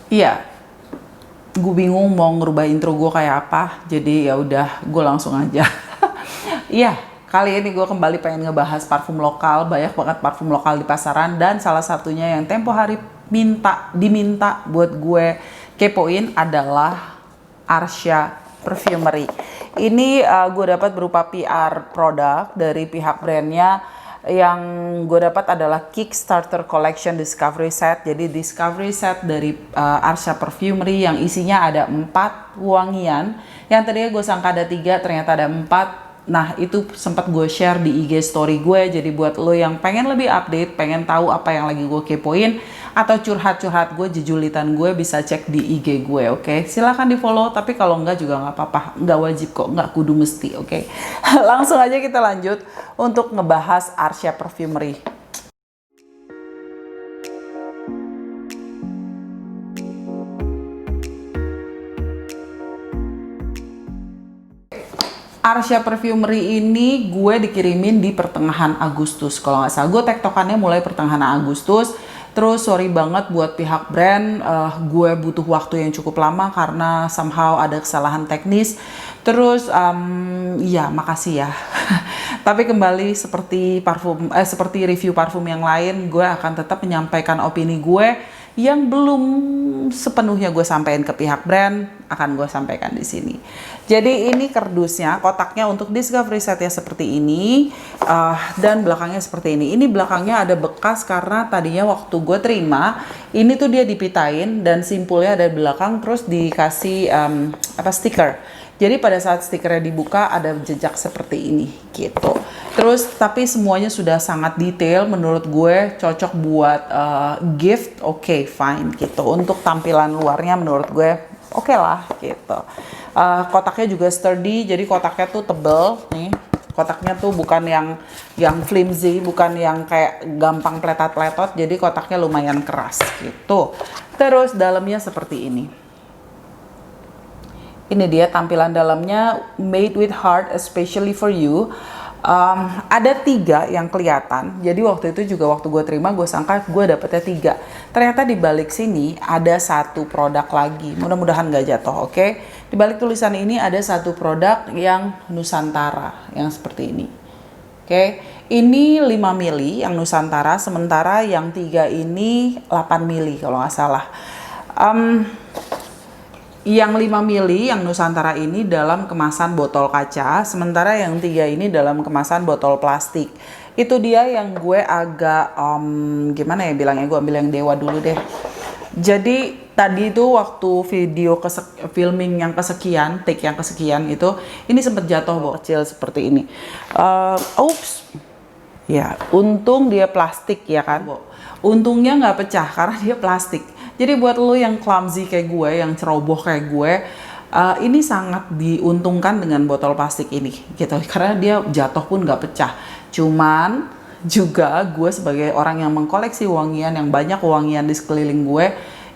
Iya, gue bingung mau ngerubah intro gue kayak apa, jadi ya udah gue langsung aja. Iya, kali ini gue kembali pengen ngebahas parfum lokal. Banyak banget parfum lokal di pasaran dan salah satunya yang tempo hari diminta buat gue kepoin adalah Arsya Perfumery. Ini gue dapat berupa PR produk dari pihak brandnya. Yang gue dapat adalah Kickstarter Collection Discovery Set. Jadi Discovery Set dari Arsya Perfumery yang isinya ada 4 wangian. Yang tadinya gue sangka ada 3, ternyata ada 4. Nah, itu sempat gue share di IG story gue. Jadi buat lo yang pengen lebih update, pengen tahu apa yang lagi gue kepoin, atau curhat-curhat gue, jejulitan gue, bisa cek di IG gue, oke? Silahkan di follow, tapi kalau enggak juga nggak apa-apa. Nggak wajib kok, nggak kudu mesti, oke? Langsung aja kita lanjut untuk ngebahas Arsya Perfumery. Arsya Perfumery ini gue dikirimin di pertengahan Agustus. Kalau nggak salah, gue tektokannya mulai pertengahan Agustus. Terus sorry banget buat pihak brand, gue butuh waktu yang cukup lama karena somehow ada kesalahan teknis. Terus ya makasih ya. Tapi kembali seperti review parfum yang lain, gue akan tetap menyampaikan opini gue yang belum sepenuhnya gue sampaikan ke pihak brand, akan gue sampaikan di sini. Jadi ini kardusnya, kotaknya untuk Discovery Set-nya seperti ini, dan belakangnya seperti ini. Ini belakangnya ada bekas karena tadinya waktu gue terima, ini tuh dia dipitain dan simpulnya ada di belakang, terus dikasih stiker. Jadi pada saat stikernya dibuka ada jejak seperti ini gitu. Terus tapi semuanya sudah sangat detail, menurut gue cocok buat gift, oke, fine gitu. Untuk tampilan luarnya menurut gue oke lah gitu. Kotaknya juga sturdy, jadi kotaknya tuh tebel nih. Kotaknya tuh bukan yang flimsy, bukan yang kayak gampang pletot-pletot, jadi kotaknya lumayan keras gitu. Terus dalamnya seperti ini. Ini dia tampilan dalamnya, made with heart especially for you. Ada 3 yang kelihatan. Jadi waktu itu juga waktu gue terima, gue sangka gue dapetnya 3. Ternyata di balik sini ada 1 produk lagi. Mudah-mudahan gak jatuh, oke? Di balik tulisan ini ada 1 produk yang Nusantara, yang seperti ini. Oke, ini 5 mili yang Nusantara, sementara yang 3 ini 8 mili kalau nggak salah. Yang 5 mili yang Nusantara ini dalam kemasan botol kaca, sementara yang 3 ini dalam kemasan botol plastik. Itu dia yang gue agak gimana ya bilangnya, gue ambil yang Dewa dulu deh. Jadi tadi itu waktu video filming yang kesekian, take yang kesekian itu, ini sempat jatuh kecil seperti ini. Oops. Ya, untung dia plastik ya kan. Untungnya nggak pecah karena dia plastik. Jadi buat lo yang clumsy kayak gue, yang ceroboh kayak gue, ini sangat diuntungkan dengan botol plastik ini gitu. Karena dia jatuh pun nggak pecah. Cuman juga gue sebagai orang yang mengkoleksi wangian, yang banyak wangian di sekeliling gue,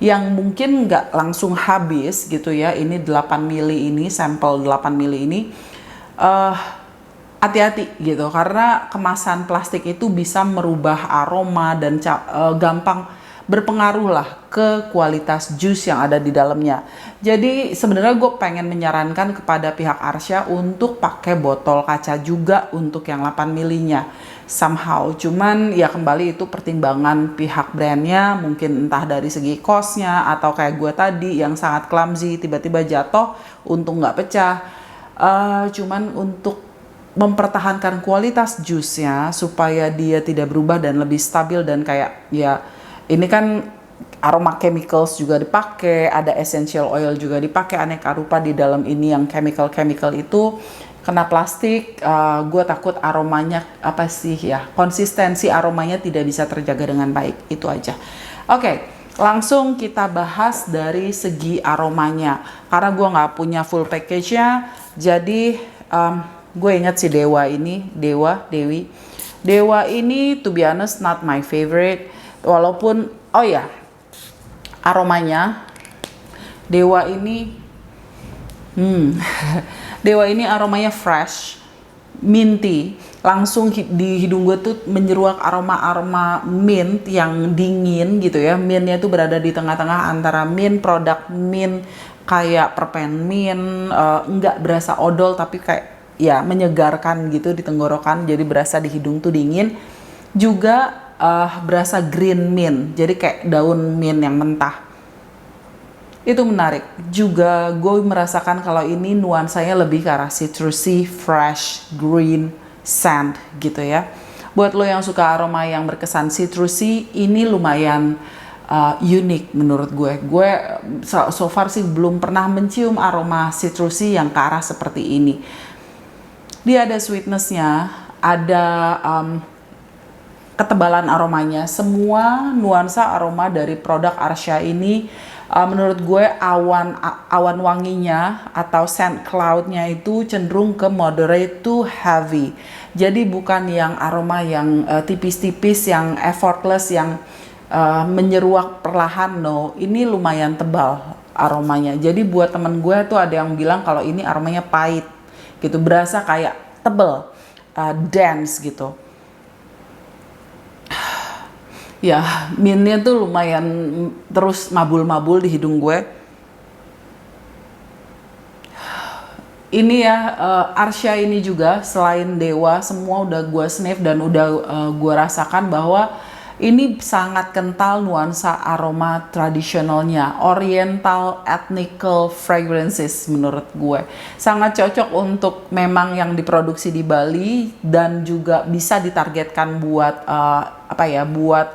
yang mungkin nggak langsung habis gitu ya. Ini 8 mili ini, sampel 8 mili ini, hati-hati gitu. Karena kemasan plastik itu bisa merubah aroma dan gampang berpengaruh lah ke kualitas jus yang ada di dalamnya. Jadi sebenarnya gue pengen menyarankan kepada pihak Arsya untuk pakai botol kaca juga untuk yang 8 milinya. Somehow, cuman ya kembali itu pertimbangan pihak brandnya, mungkin entah dari segi costnya atau kayak gue tadi yang sangat clumsy, tiba-tiba jatuh, untung nggak pecah. Cuman untuk mempertahankan kualitas jusnya supaya dia tidak berubah dan lebih stabil dan kayak ya, ini kan aroma chemicals juga dipakai, ada essential oil juga dipakai, aneka rupa di dalam ini yang chemical itu kena plastik. Gue takut aromanya konsistensi aromanya tidak bisa terjaga dengan baik, itu aja. Oke, langsung kita bahas dari segi aromanya. Karena gue nggak punya full package-nya, jadi gue ingat si Dewa ini to be honest not my favorite. Walaupun aromanya Dewa ini aromanya fresh, minty, langsung di hidung gue tuh menyeruak aroma-aroma mint yang dingin gitu ya. Mintnya tuh berada di tengah-tengah antara mint, produk mint kayak perpen mint, nggak berasa odol tapi kayak ya menyegarkan gitu di tenggorokan, jadi berasa di hidung tuh dingin. Juga berasa green mint, jadi kayak daun mint yang mentah. Itu menarik. Juga gue merasakan kalau ini nuansanya lebih ke arah citrusy, fresh, green, scent gitu ya. Buat lo yang suka aroma yang berkesan citrusy, ini lumayan unik menurut gue. Gue so far sih belum pernah mencium aroma citrusy yang ke arah seperti ini. Dia ada sweetness-nya, ada ketebalan aromanya. Semua nuansa aroma dari produk Arsha ini menurut gue awan wanginya atau scent cloud-nya itu cenderung ke moderate to heavy. Jadi bukan yang aroma yang tipis-tipis, yang effortless, yang menyeruak perlahan. No, ini lumayan tebal aromanya. Jadi buat temen gue tuh ada yang bilang kalau ini aromanya pahit gitu, berasa kayak tebel, dense gitu. Ya, mintnya tuh lumayan terus mabul-mabul di hidung gue. Ini ya, Arsha ini juga selain Dewa, semua udah gue sniff dan udah gue rasakan bahwa ini sangat kental nuansa aroma tradisionalnya, oriental ethnical fragrances menurut gue. Sangat cocok untuk memang yang diproduksi di Bali dan juga bisa ditargetkan buat buat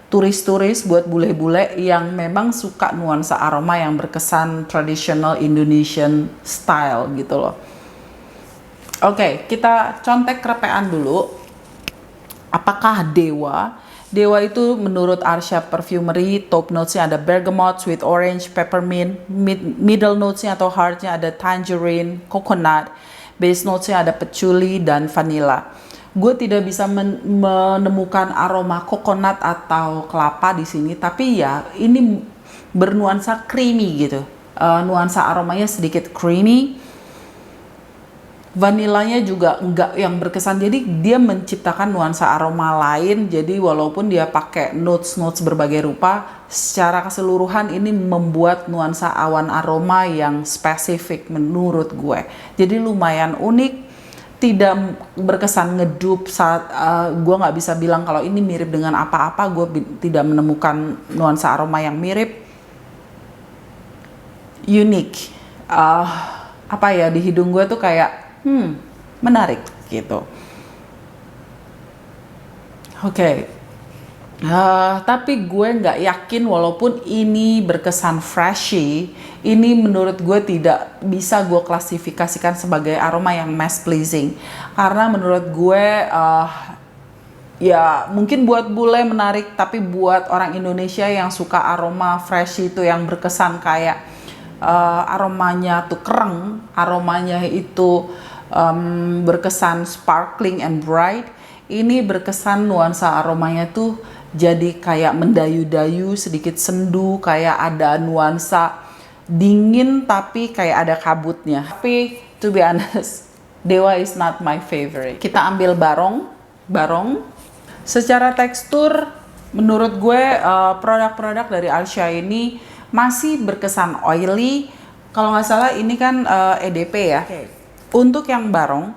turis-turis, buat bule-bule yang memang suka nuansa aroma yang berkesan traditional Indonesian style gitu loh. Oke, kita contek kerepean dulu. Apakah Dewa itu menurut Arsha Perfumery, top notesnya ada bergamot, sweet orange, peppermint, middle notesnya atau heartnya ada tangerine, coconut, base notesnya ada patchouli dan vanilla. Gue tidak bisa menemukan aroma coconut atau kelapa di sini, tapi ya ini bernuansa creamy gitu. Nuansa aromanya sedikit creamy. Vanilanya juga enggak yang berkesan, jadi dia menciptakan nuansa aroma lain. Jadi walaupun dia pakai notes berbagai rupa, secara keseluruhan ini membuat nuansa awan aroma yang spesifik menurut gue. Jadi lumayan unik, tidak berkesan ngedup saat gue nggak bisa bilang kalau ini mirip dengan apa-apa. Gue tidak menemukan nuansa aroma yang mirip. Unik, di hidung gue tuh kayak menarik gitu. Oke. Tapi gue nggak yakin walaupun ini berkesan freshy, ini menurut gue tidak bisa gue klasifikasikan sebagai aroma yang mass pleasing. Karena menurut gue ya mungkin buat bule menarik, tapi buat orang Indonesia yang suka aroma freshy itu yang berkesan kayak aromanya tuh kereng, aromanya itu berkesan sparkling and bright. Ini berkesan nuansa aromanya tuh jadi kayak mendayu-dayu, sedikit sendu, kayak ada nuansa dingin tapi kayak ada kabutnya. Tapi to be honest, Dewa is not my favorite. Kita ambil barong. Secara tekstur menurut gue produk-produk dari Arsha ini masih berkesan oily. Kalau nggak salah ini kan EDP ya. Okay. Untuk yang barong,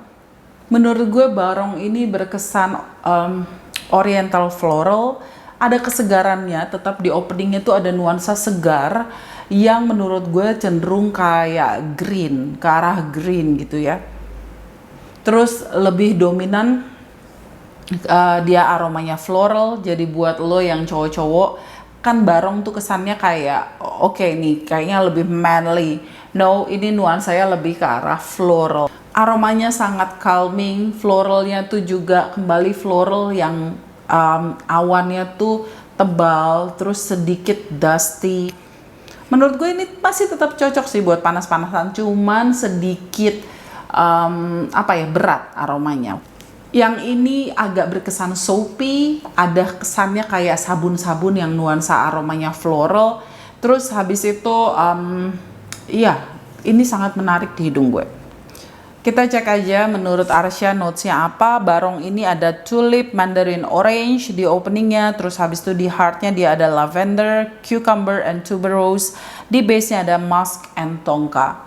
menurut gue barong ini berkesan oriental floral, ada kesegarannya, tetap di openingnya tuh ada nuansa segar yang menurut gue cenderung kayak green, ke arah green gitu ya. Terus lebih dominan dia aromanya floral, jadi buat lo yang cowok-cowok, kan barong tuh kesannya kayak oke nih, kayaknya lebih manly. No, ini nuansanya lebih ke arah floral. Aromanya sangat calming, floralnya tuh juga kembali floral yang awannya tuh tebal, terus sedikit dusty. Menurut gue ini masih tetap cocok sih buat panas-panasan, cuman sedikit berat aromanya. Yang ini agak berkesan soapy, ada kesannya kayak sabun-sabun yang nuansa aromanya floral. Terus habis itu, ini sangat menarik di hidung gue. Kita cek aja menurut Arsya notesnya apa. Barong ini ada tulip, mandarin orange di openingnya, terus habis itu di heartnya dia ada lavender, cucumber, and tuberose. Di base-nya ada musk and tonka.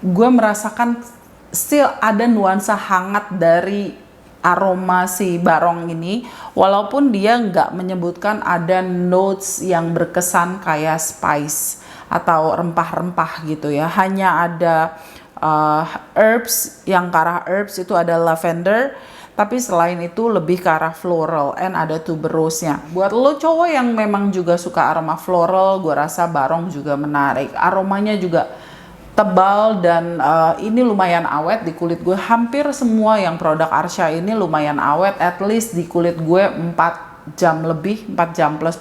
Gue merasakan still ada nuansa hangat dari aroma si barong ini, walaupun dia nggak menyebutkan ada notes yang berkesan kayak spice atau rempah-rempah gitu ya. Hanya ada herbs, yang ke arah herbs itu ada lavender, tapi selain itu lebih ke arah floral, and ada tuberose-nya. Buat lo cowok yang memang juga suka aroma floral, gue rasa barong juga menarik. Aromanya juga tebal dan ini lumayan awet di kulit gue. Hampir semua yang produk Arsya ini lumayan awet, at least di kulit gue 4 jam lebih, 4 jam plus.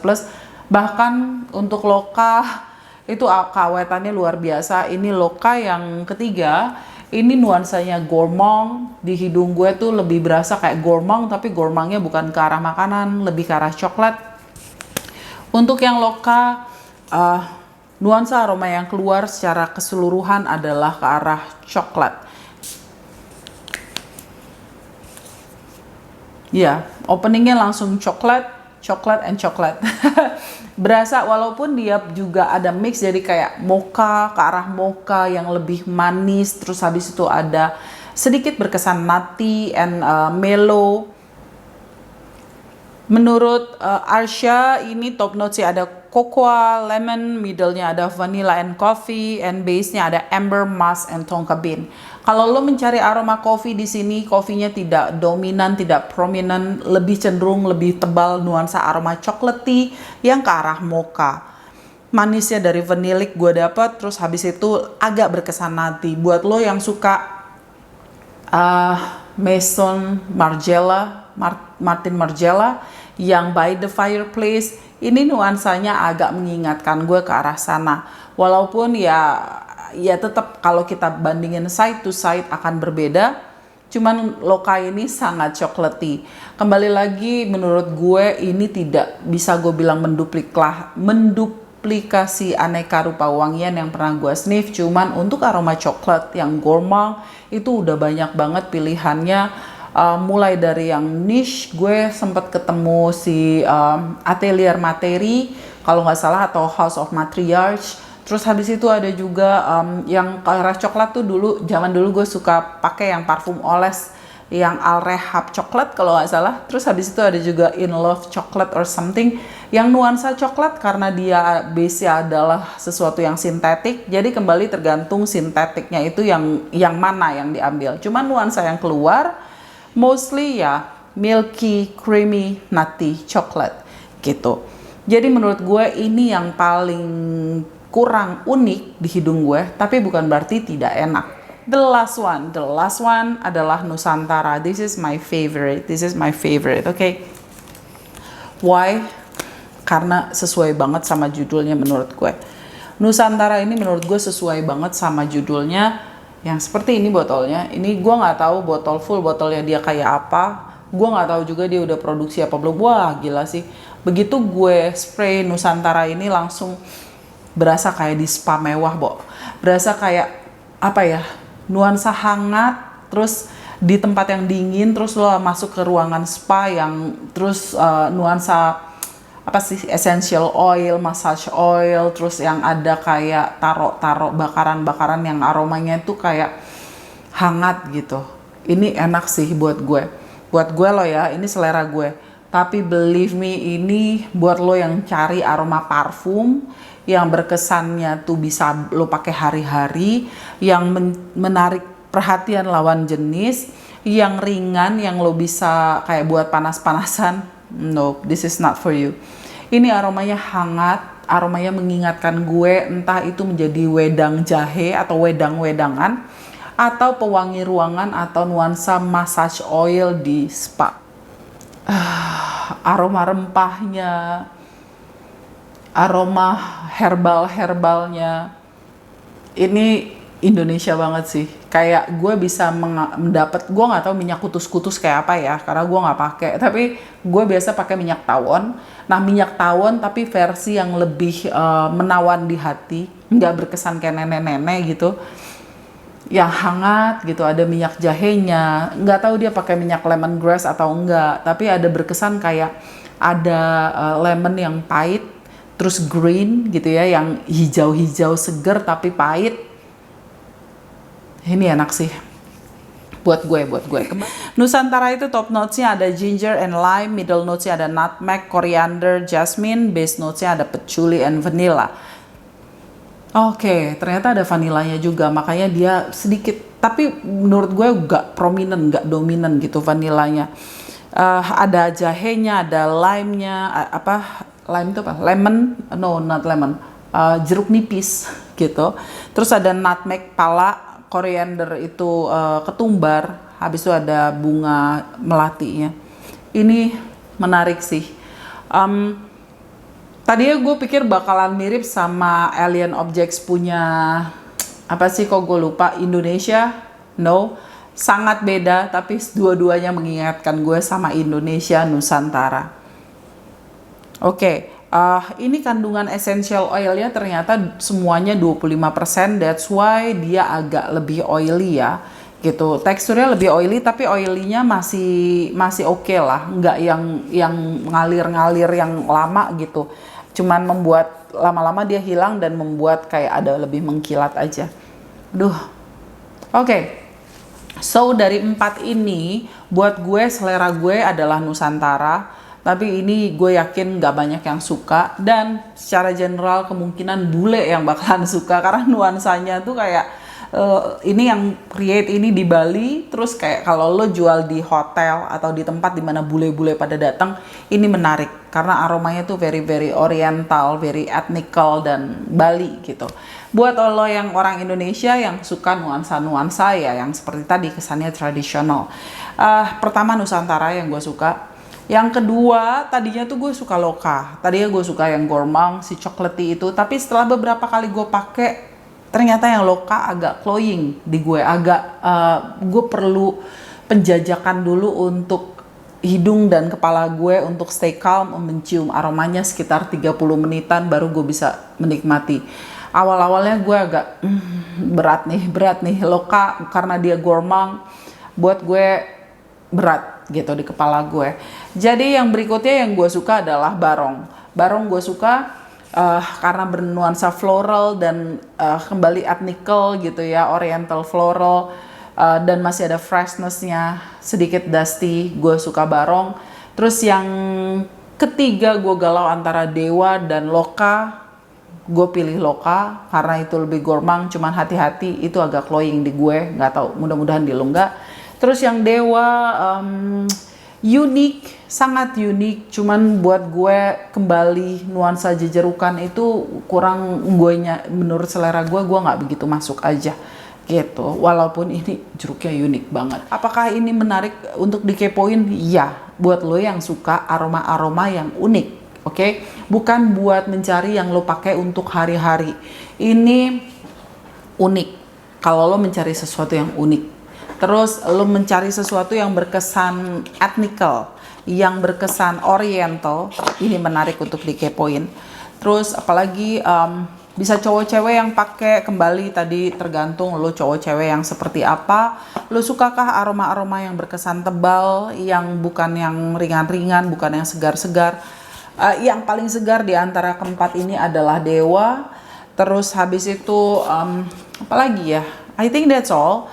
Bahkan untuk loka itu keawetannya luar biasa. Ini loka yang ketiga, ini nuansanya gourmand. Di hidung gue tuh lebih berasa kayak gourmand, tapi gourmandnya bukan ke arah makanan, lebih ke arah coklat. Untuk yang loka, nuansa aroma yang keluar secara keseluruhan adalah ke arah coklat. Ya, openingnya langsung coklat and coklat. Berasa walaupun dia juga ada mix jadi kayak mocha, ke arah mocha yang lebih manis, terus habis itu ada sedikit berkesan nutty and mellow. Menurut Arsya ini top notes ya ada cocoa, lemon, middle-nya ada vanilla and coffee, and base-nya ada amber, musk, and tonka bean. Kalau lo mencari aroma kopi di sini, kopinya tidak dominan, tidak prominent, lebih cenderung lebih tebal nuansa aroma chocolatey yang ke arah mocha. Manisnya dari vanillic gue dapet, terus habis itu agak berkesan nutty. Buat lo yang suka Maison Margiela, Martin Margiela yang by the fireplace, ini nuansanya agak mengingatkan gue ke arah sana. Walaupun ya tetap kalau kita bandingin side to side akan berbeda, cuman loka ini sangat chocolatey. Kembali lagi menurut gue ini tidak bisa gue bilang menduplikasi aneka rupa wangian yang pernah gue sniff. Cuman untuk aroma coklat yang gourmand itu udah banyak banget pilihannya. Mulai dari yang niche, gue sempat ketemu si Atelier Materi kalau nggak salah, atau House of Matriarch. Terus habis itu ada juga yang ke arah coklat tuh zaman dulu gue suka pakai yang parfum oles yang Al Rehab coklat kalau nggak salah. Terus habis itu ada juga In Love Chocolate or something yang nuansa coklat karena dia base-nya adalah sesuatu yang sintetik. Jadi kembali tergantung sintetiknya itu yang mana yang diambil. Cuman nuansa yang keluar mostly ya milky, creamy, nutty, chocolate gitu. Jadi menurut gue ini yang paling kurang unik di hidung gue, tapi bukan berarti tidak enak. The last one adalah Nusantara. This is my favorite, okay? Why? Karena sesuai banget sama judulnya menurut gue. Nusantara ini menurut gue sesuai banget sama judulnya. Yang seperti ini botolnya. Ini gue nggak tahu botol full botolnya dia kayak apa. Gue nggak tahu juga dia udah produksi apa belum. Wah gila sih. Begitu gue spray Nusantara ini langsung berasa kayak di spa mewah, berasa kayak apa ya, nuansa hangat, terus di tempat yang dingin, terus lo masuk ke ruangan spa yang terus nuansa apa sih, essential oil, massage oil, terus yang ada kayak taro bakaran yang aromanya itu kayak hangat gitu. Ini enak sih buat gue lo ya, ini selera gue. Tapi believe me, ini buat lo yang cari aroma parfum yang berkesannya tuh bisa lo pakai hari-hari, yang menarik perhatian lawan jenis, yang ringan, yang lo bisa kayak buat panas-panasan. No, this is not for you. Ini aromanya hangat, aromanya mengingatkan gue, entah itu menjadi wedang jahe atau wedang-wedangan, atau pewangi ruangan, atau nuansa massage oil di spa. Aroma rempahnya, aroma herbalnya, ini Indonesia banget sih. Kayak gue bisa mendapat, gue nggak tahu minyak kutus-kutus kayak apa ya, karena gue nggak pakai. Tapi gue biasa pakai minyak tawon. Nah, minyak tawon tapi versi yang lebih menawan di hati, nggak berkesan kayak nenek-nenek gitu. Yang hangat gitu, ada minyak jahenya. Nggak tahu dia pakai minyak lemongrass atau enggak, tapi ada berkesan kayak ada lemon yang pahit, terus green gitu ya, yang hijau-hijau seger tapi pahit. Ini enak sih buat gue. Nusantara itu top notes-nya ada ginger and lime, middle notes-nya ada nutmeg, coriander, jasmine, base notes-nya ada patchouli and vanilla. Oke, ternyata ada vanilanya juga, makanya dia sedikit, tapi menurut gue gak prominent, gak dominan gitu vanilanya. Ada jahenya, ada lime-nya, lime itu apa? Lemon, no not lemon, jeruk nipis gitu. Terus ada nutmeg pala, koriander itu ketumbar, habis itu ada bunga melatinya. Ini menarik sih. Tadinya gue pikir bakalan mirip sama Alien Objects punya apa sih, kok gue lupa, Indonesia. No, sangat beda, tapi dua-duanya mengingatkan gue sama Indonesia, Nusantara. Oke. Ini kandungan essential oilnya ternyata semuanya 25%, that's why dia agak lebih oily ya gitu. Teksturnya lebih oily, tapi oilynya masih oke lah, nggak yang ngalir-ngalir yang lama gitu. Cuman membuat lama-lama dia hilang dan membuat kayak ada lebih mengkilat aja. Oke. So dari 4 ini buat gue, selera gue adalah Nusantara. Tapi ini gue yakin gak banyak yang suka, dan secara general kemungkinan bule yang bakalan suka, karena nuansanya tuh kayak ini yang create ini di Bali, terus kayak kalau lo jual di hotel atau di tempat dimana bule-bule pada datang, ini menarik karena aromanya tuh very very oriental, very ethnical dan Bali gitu. Buat lo yang orang Indonesia yang suka nuansa-nuansa ya, yang seperti tadi kesannya tradisional. Pertama Nusantara yang gue suka. Yang kedua, tadinya tuh gue suka Loka. Tadinya gue suka yang gourmand, si chocolatey itu. Tapi setelah beberapa kali gue pakai, ternyata yang Loka agak cloying di gue. Gue perlu penjajakan dulu untuk hidung dan kepala gue untuk stay calm, mencium aromanya sekitar 30 menitan baru gue bisa menikmati. Awal-awalnya gue agak berat nih Loka, karena dia gourmand, buat gue berat gitu di kepala gue. Jadi yang berikutnya yang gue suka adalah Barong. Barong gue suka karena bernuansa floral dan kembali ethnical gitu ya, oriental floral, dan masih ada freshnessnya, sedikit dusty. Gue suka Barong. Terus yang ketiga gue galau antara Dewa dan Loka. Gue pilih Loka karena itu lebih gourmand, cuman hati-hati itu agak cloying di gue, nggak tahu, mudah-mudahan di lo nggak. Terus yang Dewa unik, sangat unik, cuman buat gue kembali nuansa jejerukan itu kurang, menurut selera gue nggak begitu masuk aja gitu. Walaupun ini jeruknya unik banget. Apakah ini menarik untuk dikepoin? Ya, buat lo yang suka aroma-aroma yang unik, oke? Bukan buat mencari yang lo pakai untuk hari-hari. Ini unik. Kalau lo mencari sesuatu yang unik, terus lo mencari sesuatu yang berkesan ethnical, yang berkesan oriental, ini menarik untuk dikepoin. Terus apalagi bisa cowok cewek yang pakai, kembali tadi tergantung lo cowok cewek yang seperti apa. Lo sukakah aroma-aroma yang berkesan tebal, yang bukan yang ringan-ringan, bukan yang segar-segar. Yang paling segar di antara keempat ini adalah Dewa. Terus habis itu apalagi ya, I think that's all.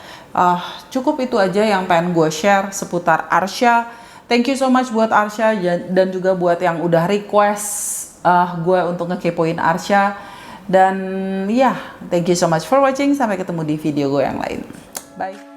Cukup itu aja yang pengen gue share seputar Arsha. Thank you so much buat Arsha dan juga buat yang udah request gue untuk ngekepoin Arsha. Dan ya, thank you so much for watching. Sampai ketemu di video gue yang lain. Bye.